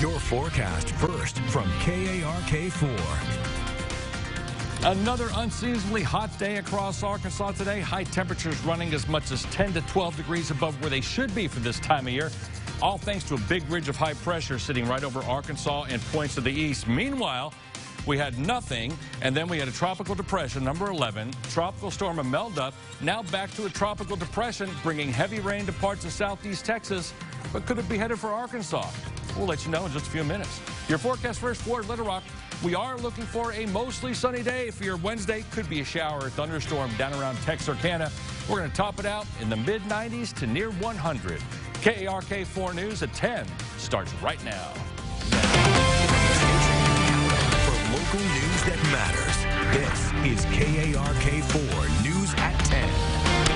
Your forecast first from KARK4. Another unseasonably hot day across Arkansas today. High temperatures running as much as 10 to 12 degrees above where they should be for this time of year. All thanks to a big ridge of high pressure sitting right over Arkansas and points to the east. Meanwhile, we had nothing, and then we had a tropical depression, number 11. Tropical storm Imelda, now back to a tropical depression, bringing heavy rain to parts of southeast Texas. But could it be headed for Arkansas? We'll let you know in just a few minutes. Your forecast first for Little Rock. We are looking for a mostly sunny day for your Wednesday. Could be a shower or thunderstorm down around Texarkana. We're going to top it out in the mid-90s to near 100. KARK4 News at 10 starts right now. For local news that matters, this is KARK4 News at 10.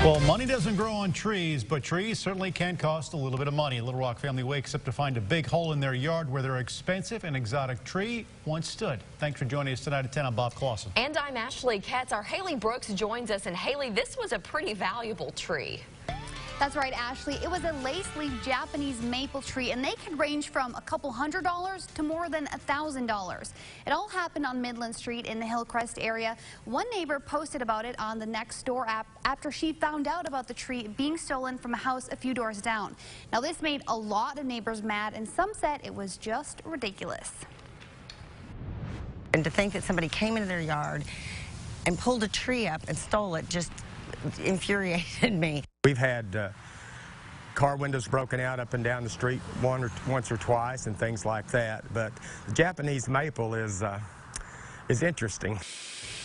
Well, money doesn't grow on trees, but trees certainly can cost a little bit of money. A Little Rock family wakes up to find a big hole in their yard where their expensive and exotic tree once stood. Thanks for joining us tonight at 10. I'm Bob Clausen. And I'm Ashley Katz. Our Haley Brooks joins us. And Haley, this was a pretty valuable tree. That's right, Ashley. It was a lace-leaf Japanese maple tree, and they could range from a couple $100s to more than $1,000. It all happened on Midland Street in the Hillcrest area. One neighbor posted about it on the Nextdoor app after she found out about the tree being stolen from a house a few doors down. Now, this made a lot of neighbors mad, and some said it was just ridiculous. And to think that somebody came into their yard and pulled a tree up and stole it just infuriated me. We've had car windows broken out up and down the street once or twice and things like that, but the Japanese maple is interesting.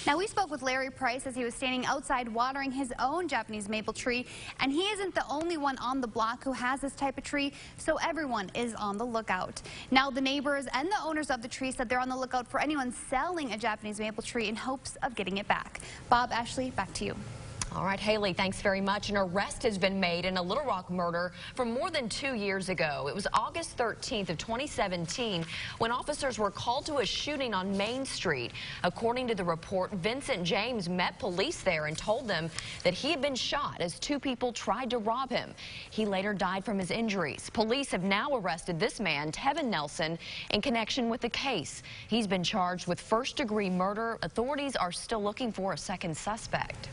Now, we spoke with Larry Price as he was standing outside watering his own Japanese maple tree, and he isn't the only one on the block who has this type of tree, so everyone is on the lookout. Now, the neighbors and the owners of the tree said they're on the lookout for anyone selling a Japanese maple tree in hopes of getting it back. Bob, Ashley, back to you. All right, Haley, thanks very much. An arrest has been made in a Little Rock murder from more than 2 years ago. It was August 13th of 2017 when officers were called to a shooting on Main Street. According to the report, Vincent James met police there and told them that he had been shot as two people tried to rob him. He later died from his injuries. Police have now arrested this man, Tevin Nelson, in connection with the case. He's been charged with first-degree murder. Authorities are still looking for a second suspect.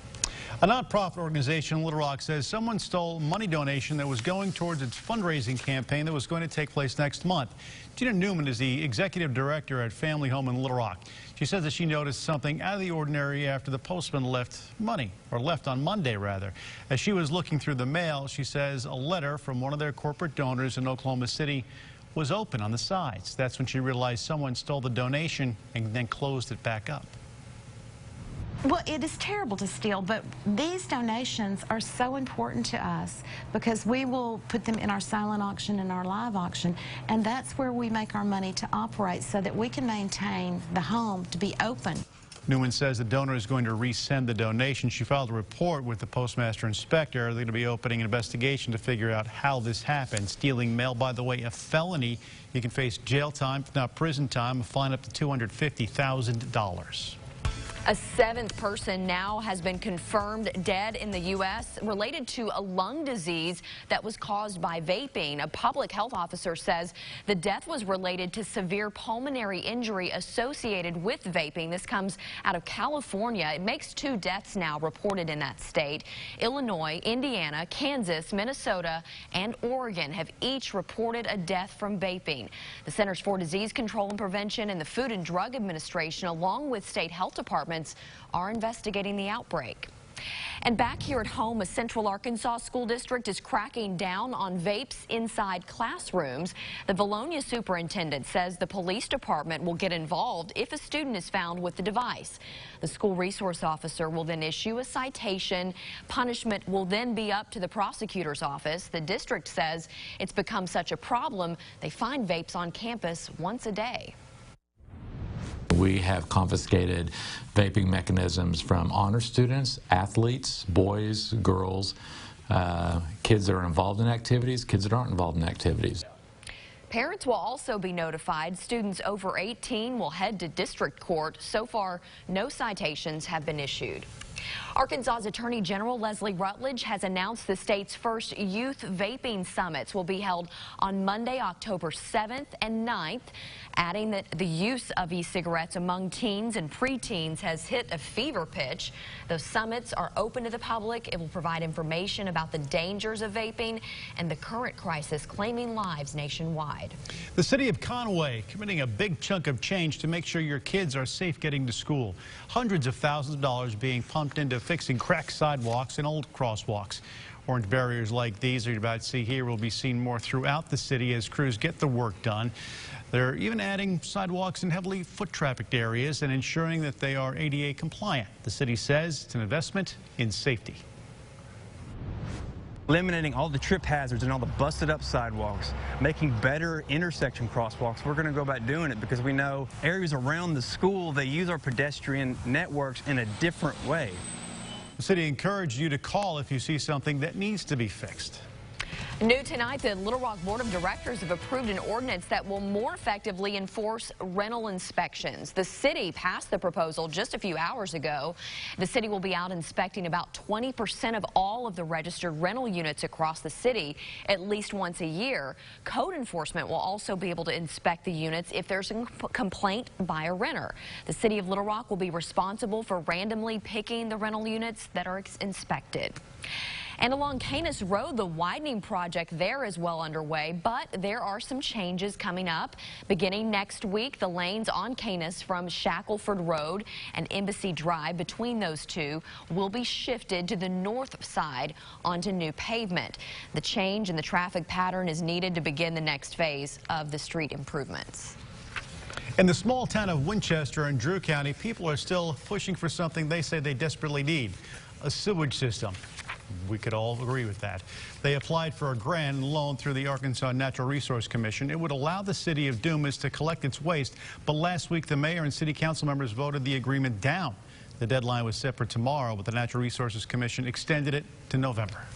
A nonprofit organization in Little Rock says someone stole money donation that was going towards its fundraising campaign that was going to take place next month. Gina Newman is the executive director at Family Home in Little Rock. She says that she noticed something out of the ordinary after the postman left on Monday rather. As she was looking through the mail, she says a letter from one of their corporate donors in Oklahoma City was open on the sides. That's when she realized someone stole the donation and then closed it back up. Well, it is terrible to steal, but these donations are so important to us because we will put them in our silent auction and our live auction, and that's where we make our money to operate so that we can maintain the home to be open. Newman says the donor is going to resend the donation. She filed a report with the postmaster inspector. They're going to be opening an investigation to figure out how this happened. Stealing mail, by the way, a felony. You can face jail time, if not prison time, a fine up to $250,000. A seventh person now has been confirmed dead in the U.S. related to a lung disease that was caused by vaping. A public health officer says the death was related to severe pulmonary injury associated with vaping. This comes out of California. It makes 2 deaths now reported in that state. Illinois, Indiana, Kansas, Minnesota, and Oregon have each reported a death from vaping. The Centers for Disease Control and Prevention and the Food and Drug Administration, along with state health departments, are investigating the outbreak. And back here at home, a Central Arkansas school district is cracking down on vapes inside classrooms. The Valonia superintendent says the police department will get involved if a student is found with the device. The school resource officer will then issue a citation. Punishment will then be up to the prosecutor's office. The district says it's become such a problem, they find vapes on campus once a day. We have confiscated vaping mechanisms from honor students, athletes, boys, girls, kids that are involved in activities, kids that aren't involved in activities. Parents will also be notified. Students over 18 will head to district court. So far, no citations have been issued. Arkansas's Attorney General Leslie Rutledge has announced the state's first youth vaping summits will be held on Monday, October 7th and 9th, adding that the use of e-cigarettes among teens and preteens has hit a fever pitch. Those summits are open to the public. It will provide information about the dangers of vaping and the current crisis claiming lives nationwide. The city of Conway committing a big chunk of change to make sure your kids are safe getting to school. Hundreds of thousands of dollars being pumped into fixing cracked sidewalks and old crosswalks. Orange barriers like these that you're about to see here will be seen more throughout the city as crews get the work done. They're even adding sidewalks in heavily foot-trafficked areas and ensuring that they are ADA compliant. The city says it's an investment in safety. Eliminating all the trip hazards and all the busted up sidewalks, making better intersection crosswalks. We're going to go about doing it because we know areas around the school, they use our pedestrian networks in a different way. The city encouraged you to call if you see something that needs to be fixed. New tonight, the Little Rock Board of Directors have approved an ordinance that will more effectively enforce rental inspections. The city passed the proposal just a few hours ago. The city will be out inspecting about 20% of all of the registered rental units across the city at least once a year. Code enforcement will also be able to inspect the units if there's a complaint by a renter. The city of Little Rock will be responsible for randomly picking the rental units that are inspected. And along Kanis Road, the widening project there is well underway, but there are some changes coming up. Beginning next week, the lanes on Kanis from Shackelford Road and Embassy Drive between those two will be shifted to the north side onto new pavement. The change in the traffic pattern is needed to begin the next phase of the street improvements. In the small town of Winchester in Drew County, people are still pushing for something they say they desperately need, a sewage system. We could all agree with that. They applied for a grant and loan through the Arkansas Natural Resource Commission. It would allow the city of Dumas to collect its waste, but last week the mayor and city council members voted the agreement down. The deadline was set for tomorrow, but the Natural Resources Commission extended it to November.